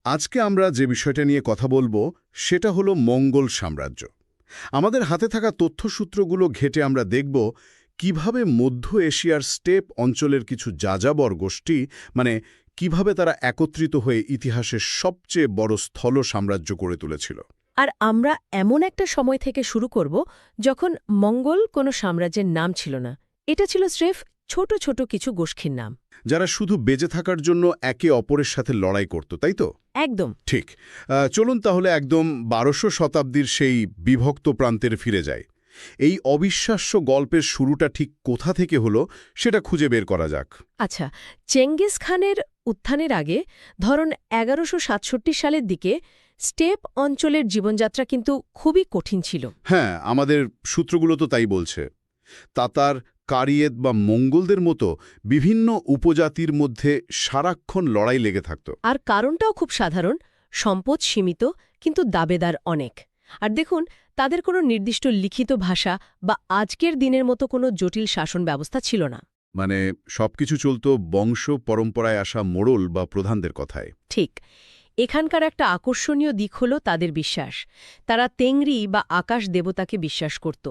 আজকে আমরা যে বিষয়টা নিয়ে কথা বলবো সেটা হলো মঙ্গল সাম্রাজ্য। আমাদের হাতে থাকা তথ্যসূত্রগুলো ঘেঁটে আমরা দেখব কিভাবে মধ্য এশিয়ার স্টেপ অঞ্চলের কিছু যাযাবর গোষ্ঠী কিভাবে তারা একত্রিত হয়ে ইতিহাসের সবচেয়ে বড় স্থল সাম্রাজ্য গড়ে তুলেছিল। আর আমরা এমন একটা সময় থেকে শুরু করব যখন মঙ্গল কোনো সাম্রাজ্যের নাম ছিল না, এটা ছিল স্রেফ ছোট ছোট কিছু গোষ্ঠীর নাম। যারা শুধু বেঁচে থাকার জন্য একে অপরের সাথে লড়াই করত, তাই তো? একদম ঠিক। চলুন তাহলে একদম ১২০০ শতাব্দীর সেই বিভক্ত প্রান্তের ফিরে যায়। এই অবিশ্বাস্য গল্পের শুরুটা ঠিক কোথা থেকে হলো সেটা খুঁজে বের করা যাক। আচ্ছা, চেঙ্গিস খানের উত্থানের আগে ধরুন ১১৬৭ সালের দিকে স্টেপ অঞ্চলের জীবনযাত্রা কিন্তু খুবই কঠিন ছিল। হ্যাঁ, আমাদের সূত্রগুলো তো তাই বলছে। তাতার, কারিয়েত বা মঙ্গলদের মতো বিভিন্ন উপজাতির মধ্যে সারাক্ষণ লড়াই লেগে থাকত। আর কারণটাও খুব সাধারণ, সম্পদ সীমিত কিন্তু দাবেদার অনেক। আর দেখুন, তাদের কোনো নির্দিষ্ট লিখিত ভাষা বা আজকের দিনের মতো কোনো জটিল শাসন ব্যবস্থা ছিল না। সবকিছু চলত বংশ পরম্পরায় আসা মোড়ল বা প্রধানদের কথায়। ঠিক। এখানকার একটা আকর্ষণীয় দিক হল তাদের বিশ্বাস। তারা তেংরি বা আকাশ দেবতাকে বিশ্বাস করত।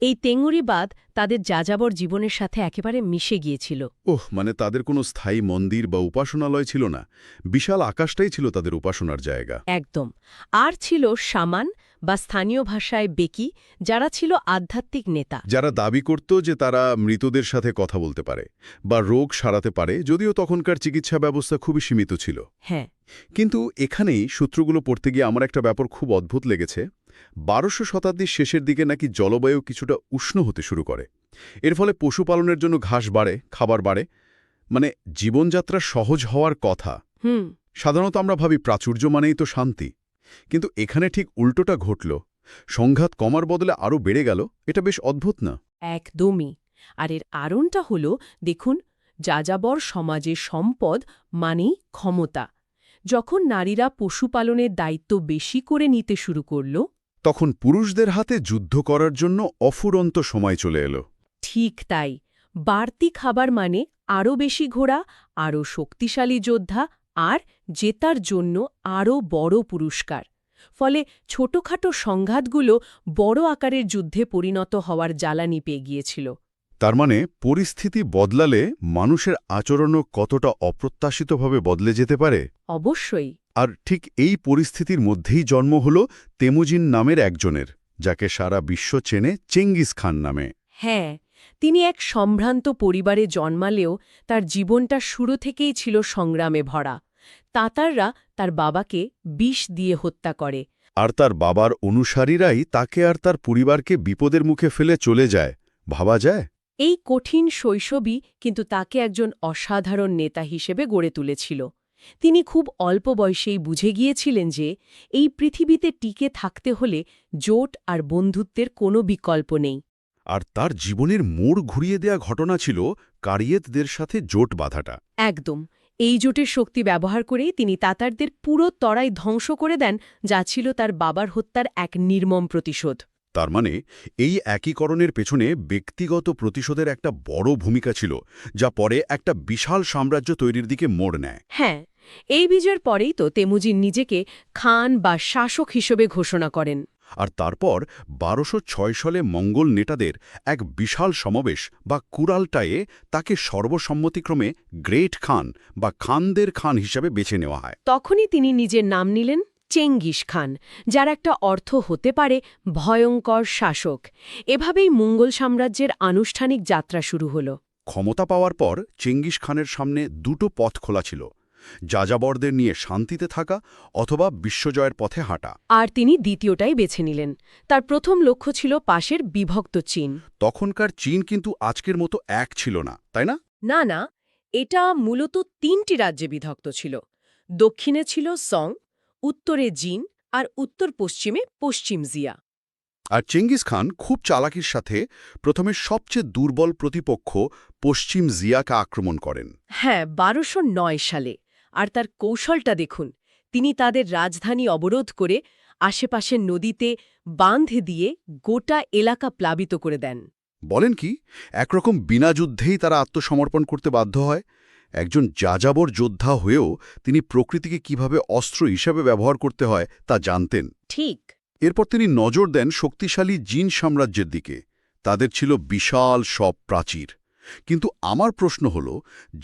এই তেঙ্গুরিবাদ তাদের যাযাবর জীবনের সাথে একেবারে মিশে গিয়েছিল। তাদের কোনো স্থায়ী মন্দির বা উপাসনালয় ছিল না, বিশাল আকাশটাই ছিল তাদের উপাসনার জায়গা। একদম। আর ছিল শামান বা স্থানীয় ভাষায় বেকি, যারা ছিল আধ্যাত্মিক নেতা, যারা দাবি করত যে তারা মৃতদের সাথে কথা বলতে পারে বা রোগ সারাতে পারে, যদিও তখনকার চিকিৎসা ব্যবস্থা খুবই সীমিত ছিল। হ্যাঁ, কিন্তু এখানেই সূত্রগুলো পড়তে গিয়ে আমার একটা ব্যাপার খুব অদ্ভুত লেগেছে। ১২০০ শতাব্দীর শেষের দিকে নাকি জলবায়ু কিছুটা উষ্ণ হতে শুরু করে। এর ফলে পশুপালনের জন্য ঘাস বাড়ে, খাবার বাড়ে, জীবনযাত্রা সহজ হওয়ার কথা। সাধারণত আমরা ভাবি প্রাচুর্য মানেই তো শান্তি, কিন্তু এখানে ঠিক উল্টোটা ঘটল। সংঘাত কমার বদলে আরও বেড়ে গেল। এটা বেশ অদ্ভুত না? একদমই। আর এর আরণটা হল, দেখুন, যাযাবর সমাজে সম্পদ মানেই ক্ষমতা। যখন নারীরা পশুপালনের দায়িত্ব বেশি করে নিতে শুরু করল, তখন পুরুষদের হাতে যুদ্ধ করার জন্য অফুরন্ত সময় চলে এলো। ঠিক তাই। বাড়তি খাবার মানে আরও বেশি ঘোড়া, আরও শক্তিশালী যোদ্ধা, আর জেতার জন্য আরও বড় পুরস্কার। ফলে ছোটখাটো সংঘাতগুলো বড় আকারের যুদ্ধে পরিণত হওয়ার জ্বালানি পেয়ে গিয়েছিল। তার পরিস্থিতি বদলালে মানুষের আচরণও কতটা অপ্রত্যাশিতভাবে বদলে যেতে পারে। অবশ্যই। আর ঠিক এই পরিস্থিতির মধ্যেই জন্ম হল তেমুজিন নামের একজনের, যাকে সারা বিশ্ব চেনে চেঙ্গিস খান নামে। হ্যাঁ, তিনি এক সম্ভ্রান্ত পরিবারে জন্মালেও তার জীবনটা শুরু থেকেই ছিল সংগ্রামে ভরা। তাতাররা তার বাবাকে বিষ দিয়ে হত্যা করে, আর তার বাবার অনুসারীরাই তাকে আর তার পরিবারকে বিপদের মুখে ফেলে চলে যায়। ভাবা যায়? এই কঠিন শৈশবই কিন্তু তাকে একজন অসাধারণ নেতা হিসেবে গড়ে তুলেছিল। তিনি খুব অল্প বয়সেই বুঝে গিয়েছিলেন যে এই পৃথিবীতে টিকে থাকতে হলে জোট আর বন্ধুত্বের কোনো বিকল্প নেই। আর তার জীবনের মোড় ঘুরিয়ে দেয়া ঘটনা ছিল কারিয়েতদের সাথে জোট বাঁধাটা। একদম। এই জোটের শক্তি ব্যবহার করেই তিনি তাতারদের পুরো তরাই ধ্বংস করে দেন, যা ছিল তার বাবার হত্যার এক নির্মম প্রতিশোধ। তার এই একীকরণের পেছনে ব্যক্তিগত প্রতিশোধের একটা বড় ভূমিকা ছিল, যা পরে একটা বিশাল সাম্রাজ্য তৈরির দিকে মোড় নেয়। হ্যাঁ, এই বিজয়ের পরেই তো তেমুজিন নিজেকে খান বা শাসক হিসেবে ঘোষণা করেন। আর তারপর ১২০৬ সালে মঙ্গল নেতাদের এক বিশাল সমাবেশ বা কুরালটায়ে তাকে সর্বসম্মতিক্রমে গ্রেট খান বা খানদের খান হিসাবে বেছে নেওয়া হয়। তখনই তিনি নিজের নাম নিলেন চেঙ্গিস খান, যার একটা অর্থ হতে পারে ভয়ঙ্কর শাসক। এভাবেই মঙ্গল সাম্রাজ্যের আনুষ্ঠানিক যাত্রা শুরু হল। ক্ষমতা পাওয়ার পর চেঙ্গিস খানের সামনে দুটো পথ খোলা ছিল: যাযাবরদের নিয়ে শান্তিতে থাকা অথবা বিশ্বজয়ের পথে হাঁটা। আর তিনি দ্বিতীয়টাই বেছে নিলেন। তার প্রথম লক্ষ্য ছিল পাশের বিভক্ত চীন। তখনকার চীন কিন্তু আজকের মতো এক ছিল না, তাই না? না না, এটা মূলত ৩টি রাজ্যে বিভক্ত ছিল। দক্ষিণে ছিল সং, উত্তরে জিন, আর উত্তর পশ্চিমে পশ্চিম জিয়া। আর চেঙ্গিস খান খুব চালাকির সাথে প্রথমে সবচেয়ে দুর্বল প্রতিপক্ষ পশ্চিম জিয়াকে আক্রমণ করেন। হ্যাঁ, ১২০৯ সালে। আর তার কৌশলটা দেখুন। তিনি তাদের রাজধানী অবরোধ করে আশেপাশের নদীতে বাঁধ দিয়ে গোটা এলাকা প্লাবিত করে দেন। বলেন কি, একরকম বিনা যুদ্ধেই তারা আত্মসমর্পণ করতে বাধ্য হয়। একজন যাযাবর যোদ্ধা হয়েও তিনি প্রকৃতিকে কিভাবে অস্ত্র হিসাবে ব্যবহার করতে হয় তা জানতেন। ঠিক। এরপর তিনি নজর দেন শক্তিশালী জিন সাম্রাজ্যের দিকে। তাদের ছিল বিশাল সব প্রাচীর। কিন্তু আমার প্রশ্ন হল,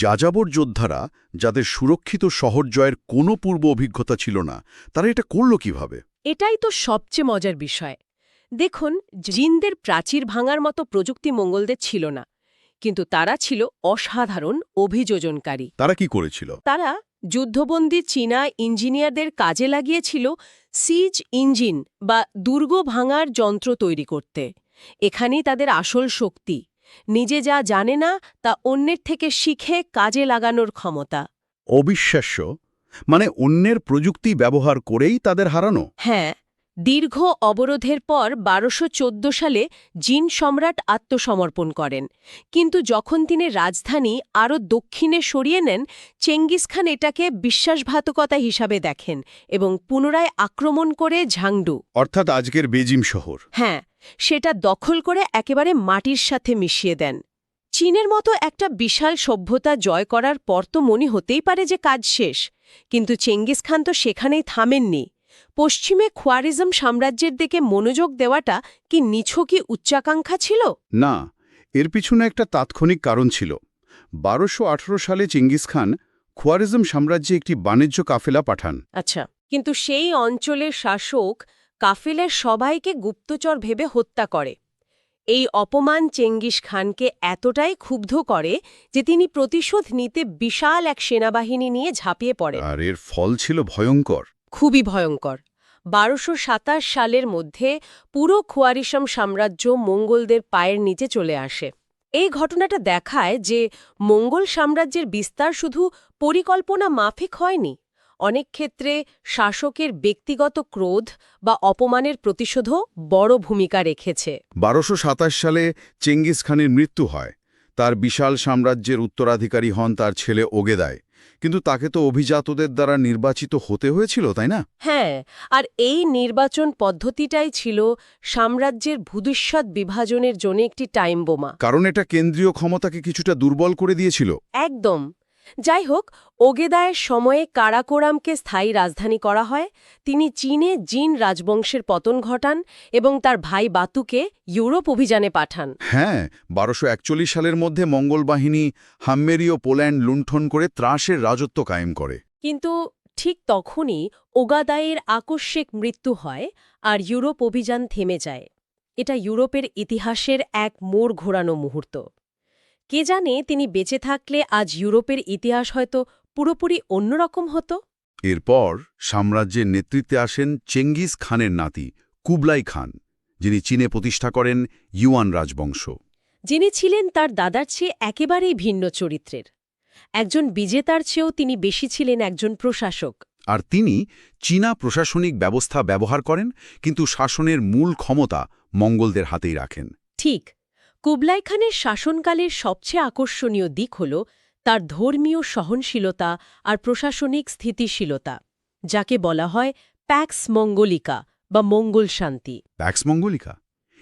যাযাবর যোদ্ধারা, যাদের সুরক্ষিত শহর জয়ের কোনো পূর্ব অভিজ্ঞতা ছিল না, তারা এটা করল কিভাবে? এটাই তো সবচেয়ে মজার বিষয়। দেখুন, জিনদের প্রাচীর ভাঙার মতো প্রযুক্তি মঙ্গলদের ছিল না, কিন্তু তারা ছিল অসাধারণ অভিযোজনকারী। তারা কি করেছিল? তারা যুদ্ধবন্দী চীনা ইঞ্জিনিয়ারদের কাজে লাগিয়েছিল সিজ ইঞ্জিন বা দুর্গ ভাঙার যন্ত্র তৈরি করতে। এখানেই তাদের আসল শক্তি, নিজে যা জানে না তা অন্যের থেকে শিখে কাজে লাগানোর ক্ষমতা। অবিশ্বাস্য। মানে অন্যের প্রযুক্তি ব্যবহার করেই তাদের হারানো? হ্যাঁ, দীর্ঘ অবরোধের পর 1214 সালে জিন সম্রাট আত্মসমর্পণ করেন। কিন্তু যখন তিনি রাজধানী আরও দক্ষিণে সরিয়ে নেন, চেঙ্গিস খান এটাকে বিশ্বাসঘাতকতা হিসাবে দেখেন এবং পুনরায় আক্রমণ করে ঝাংডু, অর্থাৎ আজকের বেজিং শহর, হ্যাঁ, সেটা দখল করে একেবারে মাটির সাথে মিশিয়ে দেন। চীনের মতো একটা বিশাল সভ্যতা জয় করার পর তো মনে হতেই পারে যে কাজ শেষ, কিন্তু চেঙ্গিস খান তো সেখানেই থামেননি। পশ্চিমে খোয়ারিজম সাম্রাজ্যের দিকে মনোযোগ দেওয়াটা কি নিছকই উচ্চাকাঙ্ক্ষা ছিল? না, এর পিছনে একটা তাৎক্ষণিক কারণ ছিল। 1218 সালে চেঙ্গিস খান খোয়ারিজম সাম্রাজ্যে একটি বাণিজ্য কাফেলা পাঠান। আচ্ছা, কিন্তু সেই অঞ্চলের শাসক কাফেলার সবাইকে গুপ্তচর ভেবে হত্যা করে। এই অপমান চেঙ্গিস খানকে এতটাই ক্ষুব্ধ করে যে তিনি প্রতিশোধ নিতে বিশাল এক সেনাবাহিনী নিয়ে ঝাঁপিয়ে পড়েন। আর এর ফল ছিল ভয়ঙ্কর। খুবই ভয়ঙ্কর। 1227 সালের মধ্যে পুরো খোয়ারিসম সাম্রাজ্য মঙ্গলদের পায়ের নিচে চলে আসে। এই ঘটনাটা দেখায় যে মঙ্গল সাম্রাজ্যের বিস্তার শুধু পরিকল্পনা মাফিক হয়নি, অনেক ক্ষেত্রে শাসকের ব্যক্তিগত ক্রোধ বা অপমানের প্রতিশোধও বড় ভূমিকা রেখেছে। 1227 সালে চেঙ্গিস খানের মৃত্যু হয়। তার বিশাল সাম্রাজ্যের উত্তরাধিকারী হন তার ছেলে ওগেদাই। কিন্তু তাকে তো অভিজাতদের দ্বারা নির্বাচিত হতে হয়েছিল, তাই না? হ্যাঁ, আর এই নির্বাচন পদ্ধতিটাই ছিল সাম্রাজ্যের ভবিষ্যৎ বিভাজনের জন্য একটি টাইম বোমা। কারণ এটা কেন্দ্রীয় ক্ষমতাকে কিছুটা দুর্বল করে দিয়েছিল। একদম। যাই হোক, ওগেদায়ের সময়ে কারাকোরামকে স্থায়ী রাজধানী করা হয়। তিনি চীনে জিন রাজবংশের পতন ঘটান এবং তার ভাই বাতুকে ইউরোপ অভিযানে পাঠান। হ্যাঁ, 1241 সালের মধ্যে মঙ্গল বাহিনী হাম্মেরীয় পোল্যান্ড লুণ্ঠন করে ত্রাসের রাজত্ব কায়েম করে। কিন্তু ঠিক তখনই ওগাদায়ের আকস্মিক মৃত্যু হয় আর ইউরোপ অভিযান থেমে যায়। এটা ইউরোপের ইতিহাসের এক মোড় ঘোরানো মুহূর্ত। কে জানে তিনি বেঁচে থাকলে আজ ইউরোপের ইতিহাস হয়তো পুরোপুরি অন্যরকম হতো। এরপর সাম্রাজ্যের নেতৃত্বে আসেন চেঙ্গিস খানের নাতি কুবলাই খান, যিনি চীনে প্রতিষ্ঠা করেন ইউয়ান রাজবংশ। যিনি ছিলেন তার দাদার চেয়ে একেবারেই ভিন্ন চরিত্রের। একজন বিজেতার চেয়েও তিনি বেশি ছিলেন একজন প্রশাসক। আর তিনি চীনা প্রশাসনিক ব্যবস্থা ব্যবহার করেন, কিন্তু শাসনের মূল ক্ষমতা মঙ্গলদের হাতেই রাখেন। ঠিক। কুবলাই খানের শাসনকালের সবচেয়ে আকর্ষণীয় দিক হল তার ধর্মীয় সহনশীলতা আর প্রশাসনিক স্থিতিশীলতা, যাকে বলা হয় প্যাক্স মঙ্গলিকা বা মঙ্গল শান্তি। প্যাক্স মঙ্গলিকা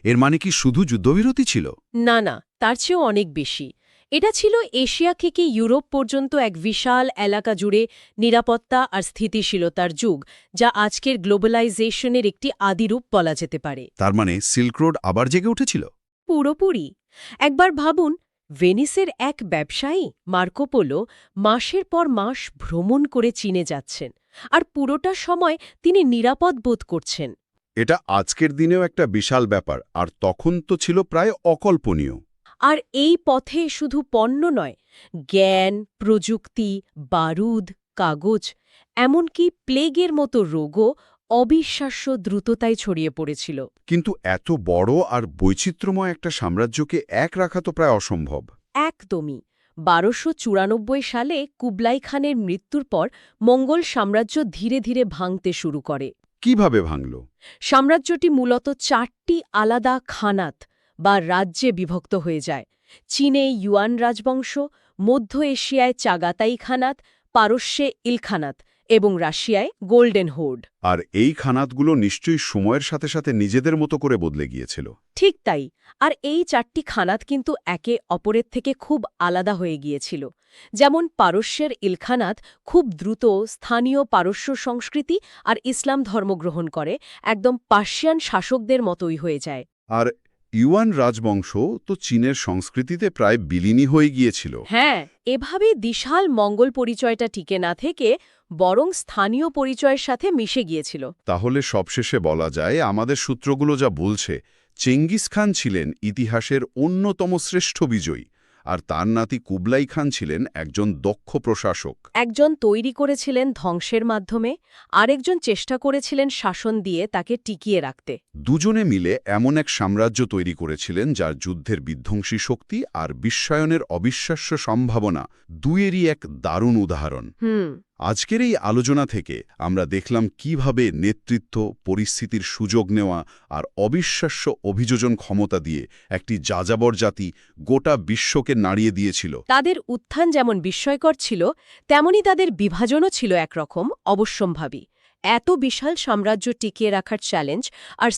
এর মানে কি শুধু যুদ্ধবিরতি ছিল? না না, তার চেয়েও অনেক বেশি। এটা ছিল এশিয়া থেকে ইউরোপ পর্যন্ত এক বিশাল এলাকা জুড়ে নিরাপত্তা আর স্থিতিশীলতার যুগ, যা আজকের গ্লোবালাইজেশনের একটি আদিরূপ বলা যেতে পারে। তার মানে সিল্ক রোড আবার জেগে উঠেছিল? পুরোপুরি। একবার ভাবুন, ভেনিসের এক ব্যবসায়ী মার্কো পোলো মাসের পর মাস ভ্রমণ করে চীনে যাচ্ছেন, আর পুরোটা সময় তিনি নিরাপদ বোধ করছেন। এটা আজকের দিনেও একটা বিশাল ব্যাপার, আর তখন তো ছিল প্রায় অকল্পনীয়। আর এই পথে শুধু পণ্য নয়, জ্ঞান, প্রযুক্তি, বারুদ, কাগজ, এমনকি প্লেগের মতো রোগও অবিশ্বাস্য দ্রুততায় ছড়িয়ে পড়েছিল। কিন্তু এত বড় আর বৈচিত্র্যময় একটা সাম্রাজ্যকে এক রাখা তো প্রায় অসম্ভব। একদমই। 1294 সালে কুবলাই খানের মৃত্যুর পর মঙ্গল সাম্রাজ্য ধীরে ধীরে ভাঙতে শুরু করে। কিভাবে ভাঙল? সাম্রাজ্যটি মূলত 4টি আলাদা খানাত বা রাজ্যে বিভক্ত হয়ে যায়। চীনে ইউয়ান রাজবংশ, মধ্য এশিয়ায় চাগাতাই খানাত, পারস্যে ইলখানাত এবং রাশিয়ায় গোল্ডেন হোর্ড। আর এই খানাতগুলো নিশ্চয়ই সময়ের সাথে সাথে নিজেদের মতো করে বদলে গিয়েছিল। ঠিক তাই। আর এই 4টি খানাত কিন্তু একে অপরের থেকে খুব আলাদা হয়ে গিয়েছিল। যেমন পারস্যের ইলখানাত খুব দ্রুত স্থানীয় পারস্য সংস্কৃতি আর ইসলাম ধর্ম গ্রহণ করে, একদম পার্সিয়ান শাসকদের মতোই হয়ে যায়। আর ইউয়ান রাজবংশ তো চীনের সংস্কৃতিতে প্রায় বিলীনই হয়ে গিয়েছিল। হ্যাঁ, এভাবে বিশাল মঙ্গল পরিচয়টা টিকে না থেকে বরং স্থানীয় পরিচয়ের সাথে মিশে গিয়েছিল। তাহলে সবশেষে বলা যায় আমাদের সূত্রগুলো যা বলছে, চেঙ্গিস খান ছিলেন ইতিহাসের অন্যতম শ্রেষ্ঠ বিজয়ী, আর তার নাতি কুবলাই খান ছিলেন একজন দক্ষ প্রশাসক। একজন তৈরি করেছিলেন ধ্বংসের মাধ্যমে, আরেকজন চেষ্টা করেছিলেন শাসন দিয়ে তাকে টিকিয়ে রাখতে। দুজনে মিলে এমন এক সাম্রাজ্য তৈরি করেছিলেন যার যুদ্ধের বিধ্বংসী শক্তি আর বিশ্বায়নের অবিশ্বাস্য সম্ভাবনা দুইয়েরই এক দারুণ উদাহরণ। আজকের এই আলোচনা থেকে আমরা দেখলাম কিভাবে নেতৃত্ব, পরিস্থিতির সুযোগ নেওয়া আর অবিশ্বাস্য অভিযোজন ক্ষমতা দিয়ে একটি যাযাবর জাতি গোটা বিশ্বকে নাড়িয়ে দিয়েছিল। তাদের উত্থান যেমন বিস্ময়কর ছিল, তেমনি তাদের বিভাজনও ছিল একরকম অবশ্যম্ভাবী। এত বিশাল সাম্রাজ্য টিকিয়ে রাখার চ্যালেঞ্জ আর